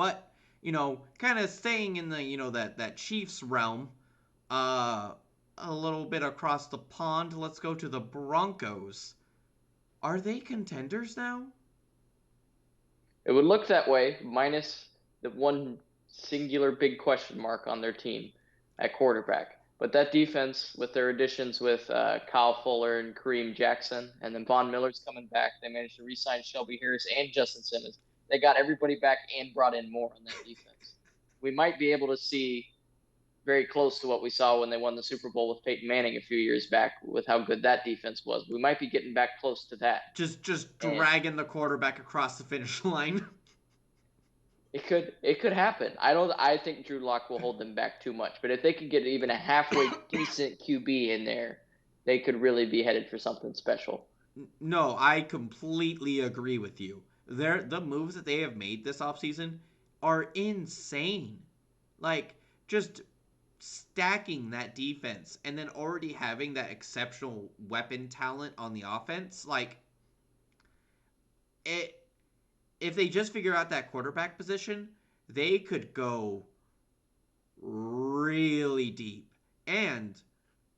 But, kind of staying in the, that Chiefs realm, uh, a little bit across the pond, let's go to the Broncos. Are they contenders now? It would look that way, minus the one singular big question mark on their team at quarterback. But that defense, with their additions with Kyle Fuller and Kareem Jackson, and then Von Miller's coming back, they managed to re-sign Shelby Harris and Justin Simmons. They got everybody back and brought in more on that defense. We might be able to see very close to what we saw when they won the Super Bowl with Peyton Manning a few years back with how good that defense was. We might be getting back close to that. Just And dragging the quarterback across the finish line. it could happen. I think Drew Lock will hold them back too much. But if they could get even a halfway decent QB in there, they could really be headed for something special. No, I completely agree with you. The moves that they have made this offseason are insane. Like, just stacking that defense and then already having that exceptional weapon talent on the offense, like it if they just figure out that quarterback position, they could go really deep. And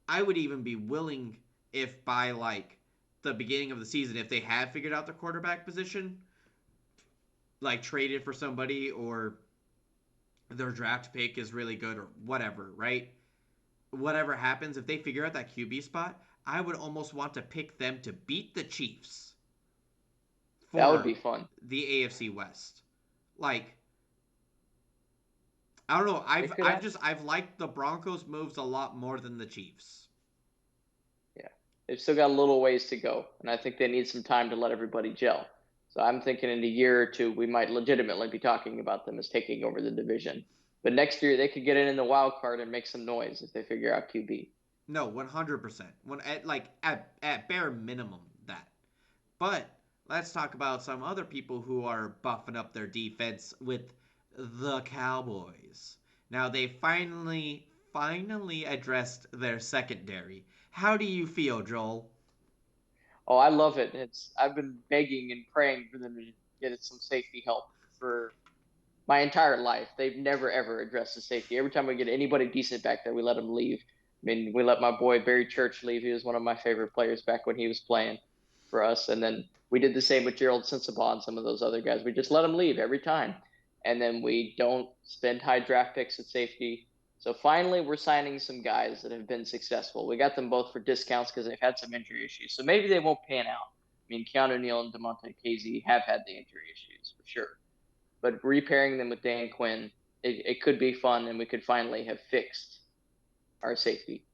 I would even be willing, if by like the beginning of the season, if they have figured out the quarterback position, like traded for somebody or their draft pick is really good or whatever, right? Whatever happens, if they figure out that QB spot, I would almost want to pick them to beat the Chiefs That would for be fun. the AFC West. Like, I don't know. It could happen. I've liked the Broncos moves a lot more than the Chiefs. Yeah. They've still got a little ways to go, and I think they need some time to let everybody gel. So I'm thinking in a year or two, we might legitimately be talking about them as taking over the division. But next year, they could get in the wild card and make some noise if they figure out QB. No, 100%. When at bare minimum that. But let's talk about some other people who are buffing up their defense with the Cowboys. Now they finally addressed their secondary. How do you feel, Joel? Oh, I love it. I've been begging and praying for them to get some safety help for my entire life. They've never ever addressed the safety. Every time we get anybody decent back there, we let them leave. I mean, we let my boy Barry Church leave. He was one of my favorite players back when he was playing for us, and then we did the same with Gerald Sensabaugh and some of those other guys. We just let them leave every time, and then we don't spend high draft picks at safety. So finally, we're signing some guys that have been successful. We got them both for discounts because they've had some injury issues. So maybe they won't pan out. I mean, Keanu Neal and Demonte Casey have had the injury issues for sure, but repairing them with Dan Quinn, it could be fun, and we could finally have fixed our safety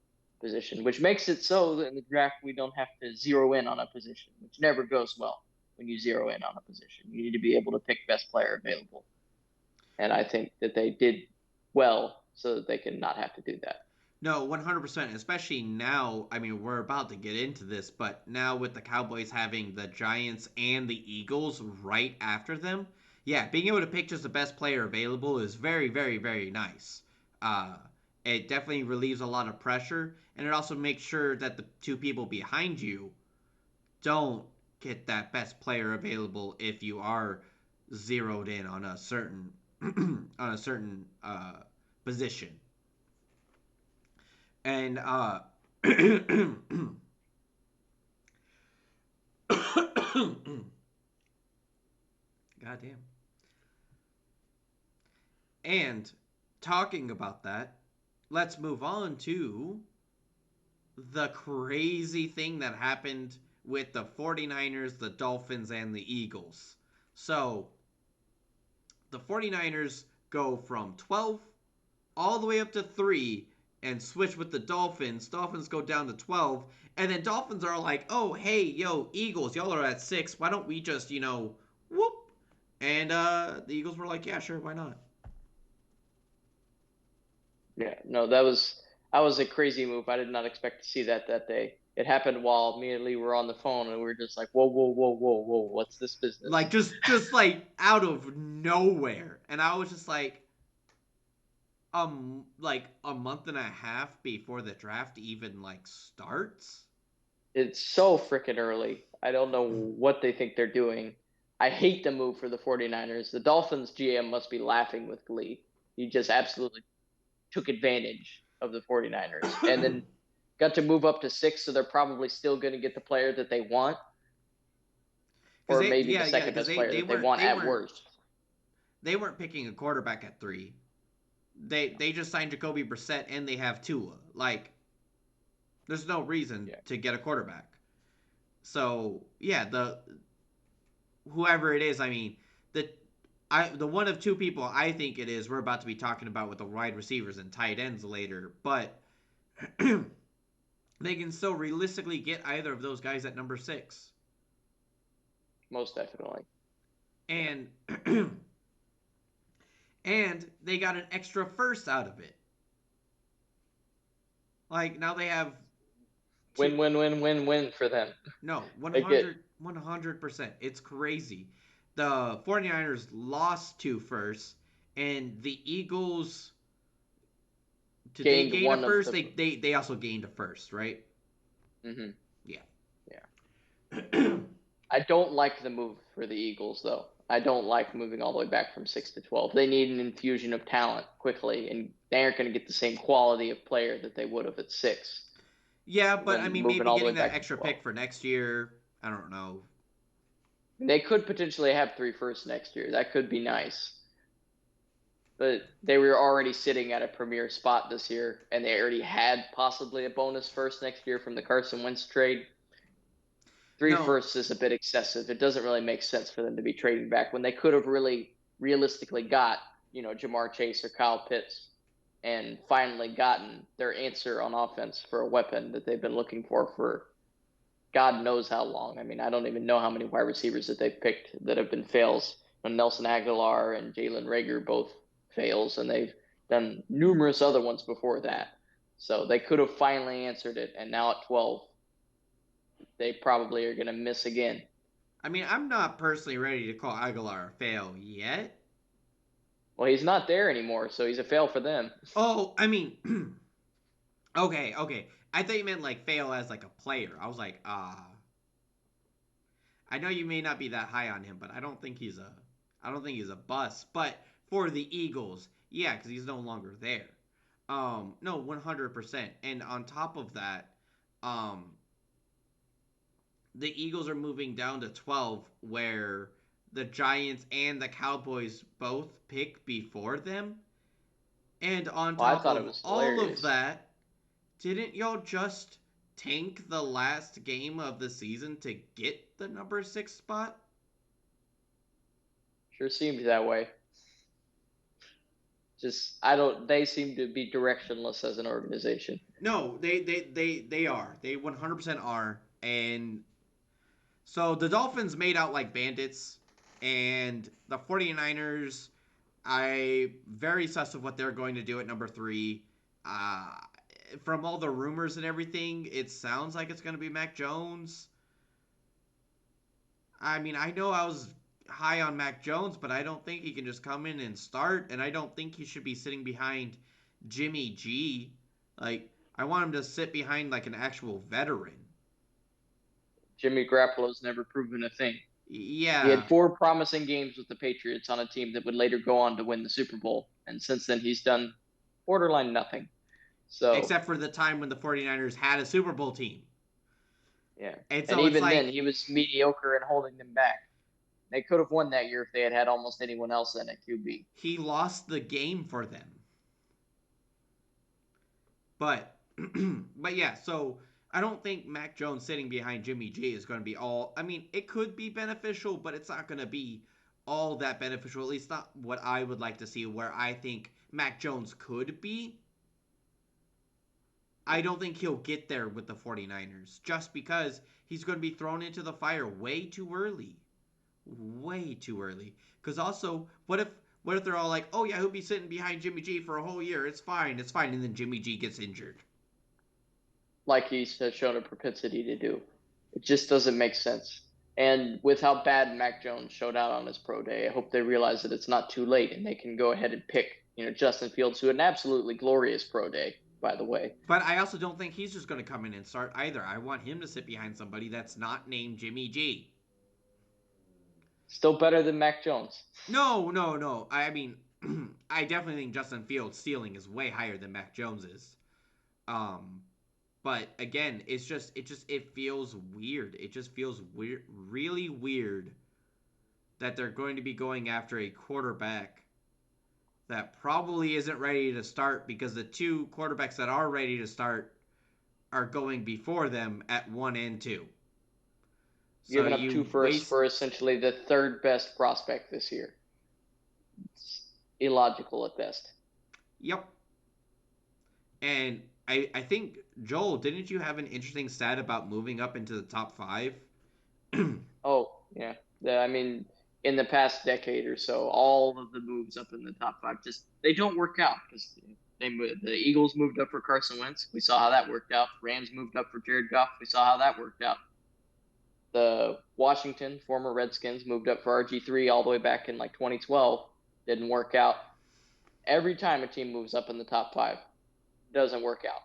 position, which makes it so that in the draft we don't have to zero in on a position, which never goes well when you zero in on a position. You need to be able to pick best player available, and I think that they did well so that they can not have to do that. No, 100%. Especially now. I mean, we're about to get into this, but now with the Cowboys having the Giants and the Eagles right after them, yeah, being able to pick just the best player available is very, very, very nice. Uh, it definitely relieves a lot of pressure, and it also makes sure that the two people behind you don't get that best player available if you are zeroed in on a certain on a certain position. And goddamn. And talking about that, let's move on to the crazy thing that happened with the 49ers, the Dolphins, and the Eagles. So, the 49ers go from 12 all the way up to 3 and switch with the Dolphins. Dolphins go down to 12. And then Dolphins are like, oh, hey, yo, Eagles, y'all are at 6. Why don't we just, whoop? And the Eagles were like, yeah, sure, why not? Yeah, no, that was a crazy move. I did not expect to see that day. It happened while me and Lee were on the phone, and we were just like, whoa, whoa, whoa, whoa, whoa, what's this Like, business? just like out of nowhere. And I was just like a month and a half before the draft even like starts. It's so freaking early. I don't know what they think they're doing. I hate the move for the 49ers. The Dolphins GM must be laughing with glee. He just absolutely took advantage of the 49ers and then got to move up to 6, so they're probably still going to get the player that they want, Because or they, maybe the yeah, second because best they player they that they weren't want they at weren't worst. they weren't picking a quarterback at 3. They just signed Jacoby Brissett and they have Tua. Like, there's no reason Yeah. to get a quarterback. So yeah, the whoever it is, I mean, the the one of two people I think it is, we're about to be talking about with the wide receivers and tight ends later, but they can still realistically get either of those guys at number 6. Most definitely. Yeah. And and they got an extra first out of it. Like, now they have two. Win, win, win, win, win for them. No, They get 100%. It's crazy. The 49ers lost 2 firsts, and the Eagles, did they gained gain a one of first? the. They also gained a first, right? Mm-hmm. Yeah. Yeah. I don't like the move for the Eagles, though. I don't like moving all the way back from 6 to 12. They need an infusion of talent quickly, and they aren't going to get the same quality of player that they would have at 6 Yeah, but I when mean, moving maybe all the getting way that back to extra 12. pick for next year. I don't know. They could potentially have 3 firsts next year. That could be nice. But they were already sitting at a premier spot this year, and they already had possibly a bonus first next year from the Carson Wentz trade. Three No, firsts is a bit excessive. It doesn't really make sense for them to be trading back when they could have really realistically got, Jamar Chase or Kyle Pitts and finally gotten their answer on offense for a weapon that they've been looking for God knows how long. I mean, I don't even know how many wide receivers that they've picked that have been fails. Nelson Aguilar and Jalen Rager both fails, and they've done numerous other ones before that. So they could have finally answered it, and now at 12, they probably are going to miss again. I mean, I'm not personally ready to call Aguilar a fail yet. Well, he's not there anymore, so he's a fail for them. Oh, I mean, okay, okay. I thought you meant like fail as like a player. I was like, I know you may not be that high on him, but I don't think he's a bust. But for the Eagles, yeah, because he's no longer there. No, 100%. And on top of that, um, the Eagles are moving down to 12, where the Giants and the Cowboys both pick before them. And on Well, I top thought it of was all of hilarious. that, didn't y'all just tank the last game of the season to get the number 6 spot? Sure seemed that way. Just I don't. They seem to be directionless as an organization. No, they are. They 100% are. And so the Dolphins made out like bandits, and the 49ers, I very sus of what they're going to do at number 3. Uh from all the rumors and everything, it sounds like it's going to be Mac Jones. I mean, I know I was high on Mac Jones, but I don't think he can just come in and start, and I don't think he should be sitting behind Jimmy G. Like, I want him to sit behind like an actual veteran. Jimmy Garoppolo's never proven a thing. He had Yeah, 4 promising games with the Patriots on a team that would later go on to win the Super Bowl, and since then he's done borderline nothing. So except for the time when the 49ers had a Super Bowl team. yeah, And and so it's even then like he was mediocre and holding them back. They could have won that year if they had had almost anyone else in at QB. he lost the game for them. But but yeah, so I don't think Mac Jones sitting behind Jimmy G is going to be all. I mean, it could be beneficial, but it's not going to be all that beneficial. At least not what I would like to see. Where I think Mac Jones could be. I don't think he'll get there with the 49ers just because he's going to be thrown into the fire way too early. Way too early. Because also, what if they're all like, oh yeah, he'll be sitting behind Jimmy G for a whole year. It's fine, and then Jimmy G gets injured. Like he's shown a propensity to do. It just doesn't make sense. And with how bad Mac Jones showed out on his pro day, I hope they realize that it's not too late and they can go ahead and pick, Justin Fields, who had an absolutely glorious pro day, by the way. But I also don't think he's just going to come in and start either. I want him to sit behind somebody that's not named Jimmy G. Still better than Mac Jones. No, no, no. I mean, I definitely think Justin Fields' ceiling is way higher than Mac Jones's. Um, but again, it feels weird. It just feels weird, really weird that they're going to be going after a quarterback that probably isn't ready to start because the two quarterbacks that are ready to start are going before them at 1 and 2. So Giving up two you firsts waste. for essentially the third best prospect this year. It's illogical at best. Yep. And I think, Joel, didn't you have an interesting stat about moving up into the top five? Oh, yeah. I mean, in the past decade or so, all of the moves up in the top five just they don't work out because the Eagles moved up for Carson Wentz. We saw how that worked out. Rams moved up for Jared Goff. We saw how that worked out. The Washington former Redskins moved up for RG3 all the way back in like 2012. Didn't work out. Every time a team moves up in the top five, doesn't work out.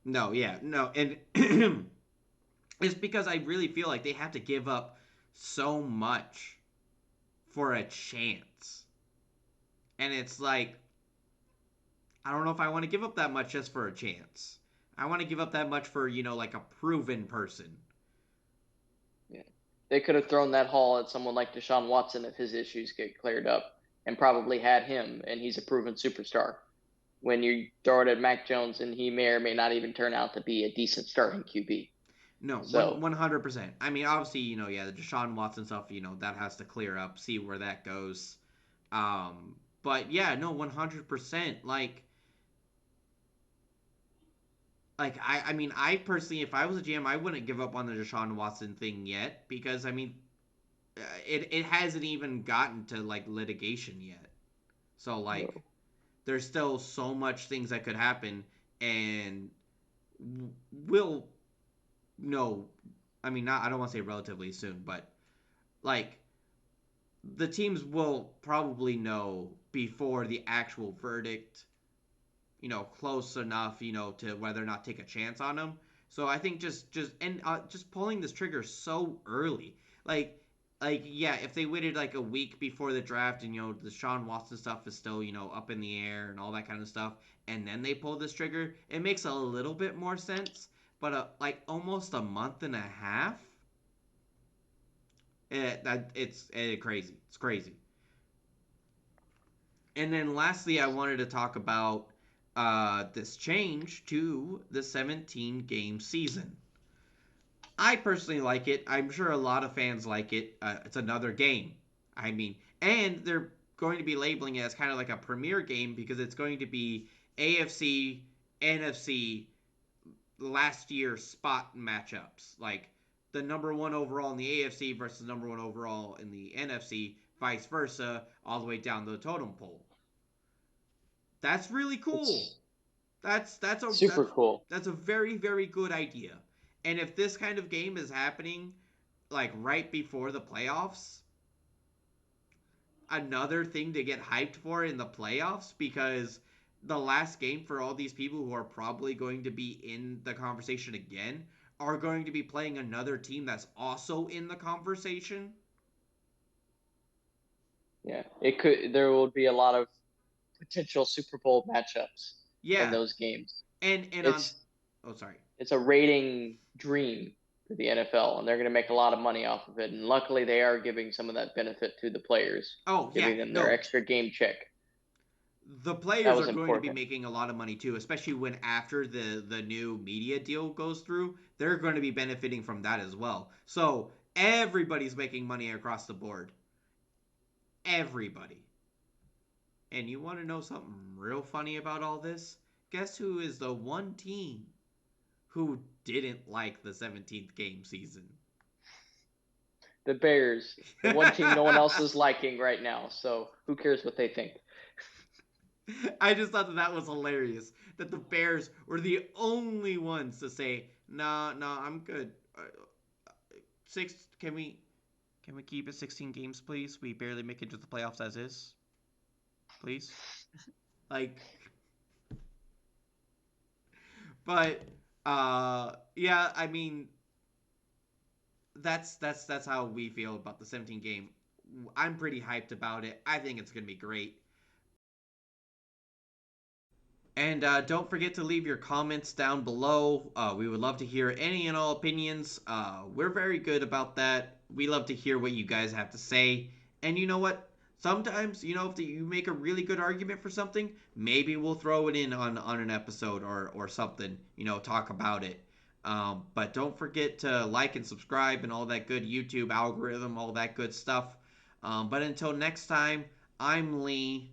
No, yeah, no. And it's because I really feel like they have to give up so much for a chance. And it's like, I don't know if I want to give up that much just for a chance. I want to give up that much for, like a proven person. Yeah. They could have thrown that haul at someone like Deshaun Watson if his issues get cleared up and probably had him, and he's a proven superstar. When you throw it at Mac Jones, and he may or may not even turn out to be a decent starting QB. No, So, 100%. I mean, obviously, yeah, the Deshaun Watson stuff, that has to clear up, see where that goes. But yeah, no, 100%. I mean, I personally, if I was a GM, I wouldn't give up on the Deshaun Watson thing yet because I mean, it hasn't even gotten to like litigation yet. So like, no. there's still so much things that could happen, and will know. I mean, not I don't want to say relatively soon, but like the teams will probably know before the actual verdict, close enough, to whether or not take a chance on them. So I think just pulling this trigger so early, like yeah, if they waited like a week before the draft and the Sean Watson stuff is still up in the air and all that kind of stuff, and then they pull this trigger, it makes a little bit more sense. But like almost a month and a half, it's crazy. It's crazy. And then lastly, I wanted to talk about this change to the 17 game season. I personally like it. I'm sure a lot of fans like it. It's another game. I mean, and they're going to be labeling it as kind of like a premier game because it's going to be AFC, NFC, last year spot matchups. Like the number one overall in the AFC versus the number one overall in the NFC, vice versa, all the way down the totem pole. That's really cool. It's That's that's a super that's cool. that's a very very good idea. And if this kind of game is happening like right before the playoffs, another thing to get hyped for in the playoffs because the last game for all these people who are probably going to be in the conversation again are going to be playing another team that's also in the conversation. Yeah, it could. There will be a lot of potential Super Bowl matchups in Yeah. those games. And on It's oh sorry. it's a rating dream for the NFL, and they're going to make a lot of money off of it. And luckily, they are giving some of that benefit to the players, Oh yeah, giving them their no. extra game check. The That players are was going to be important. making a lot of money too, especially when after the new media deal goes through, they're going to be benefiting from that as well. So everybody's making money across the board. Everybody. And you want to know something real funny about all this? Guess who is the one team who didn't like the 17th game season? The Bears, the one team no one else is liking right now. So who cares what they think? I just thought that was hilarious. That the Bears were the only ones to say, "Nah, nah, I'm good. Six? Can we keep it 16 games, please? We barely make it to the playoffs as is, please." Like, but yeah, I mean, that's how we feel about the 17 game. I'm pretty hyped about it. I think it's gonna be great. And don't forget to leave your comments down below. We would love to hear any and all opinions. We're very good about that. We love to hear what you guys have to say. And you know what? Sometimes, if you make a really good argument for something, maybe we'll throw it in on an episode or something, talk about it. But don't forget to like and subscribe and all that good YouTube algorithm, all that good stuff. But until next time, I'm Lee.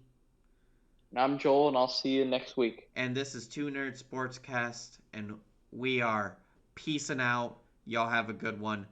And I'm Joel, and I'll see you next week. And this is Two Nerds Sportscast, and we are peacing out. Y'all have a good one.